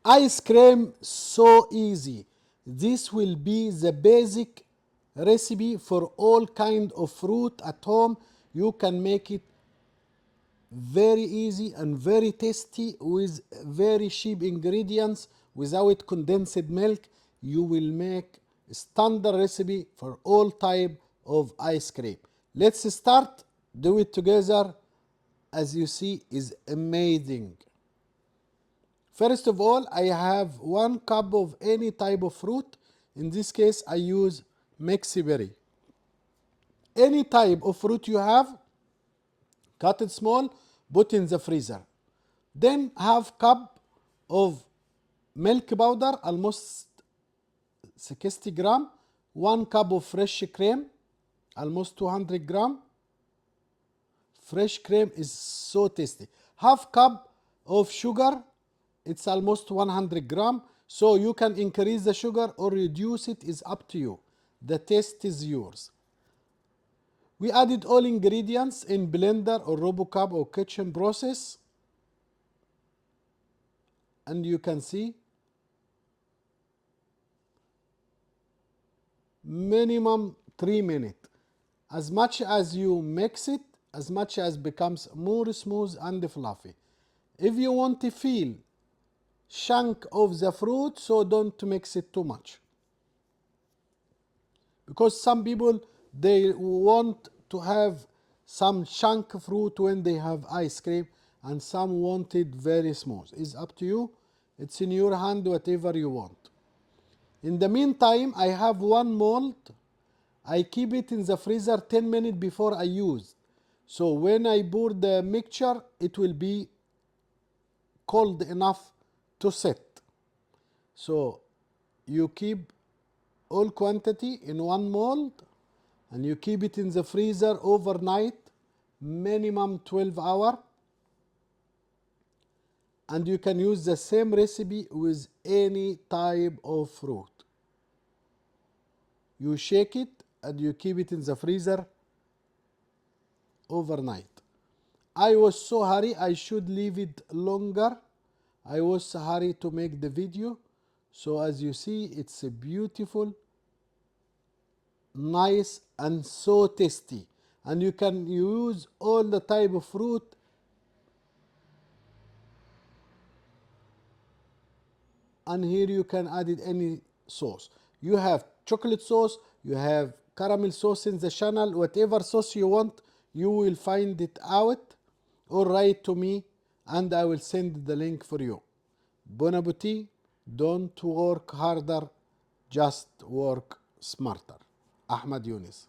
Ice cream, so easy. This will be the basic recipe for all kind of fruit at home. You can make it very easy and very tasty with very cheap ingredients without condensed milk. You will make a standard recipe for all type of ice cream. Let's start. Do it together. As you see, is amazing. First of all, I have 1 cup of any type of fruit. In this case, I use mixed berry. Any type of fruit you have, cut it small, put in the freezer. Then half cup of milk powder, almost 60 gram. 1 cup of fresh cream, almost 200 gram. Fresh cream is so tasty. Half cup of sugar, it's almost 100 gram. So you can increase the sugar or reduce it, is up to you. The taste is yours. We added all ingredients in blender or RoboCup or kitchen process. And you can see minimum 3 minutes. As much as you mix it, as much as becomes more smooth and fluffy. If you want to feel chunk of the fruit, so don't mix it too much. Because some people, they want to have some chunk fruit when they have ice cream, and some want it very smooth. It's up to you. It's in your hand, whatever you want. In the meantime, I have 1 mold. I keep it in the freezer 10 minutes before I use. So when I pour the mixture, it will be cold enough to set. So you keep all quantity in 1 mold and you keep it in the freezer overnight, minimum 12 hours. And you can use the same recipe with any type of fruit. You shake it and you keep it in the freezer overnight. I was so hurry, I should leave it longer. I was hurry to make the video. So as you see, it's a beautiful, nice and so tasty. And you can use all the type of fruit. And here you can add it any sauce. You have chocolate sauce, you have caramel sauce in the channel, whatever sauce you want, you will find it out or write to me and I will send the link for you. Bon appetit. Don't work harder, just work smarter. Ahmad Yunus.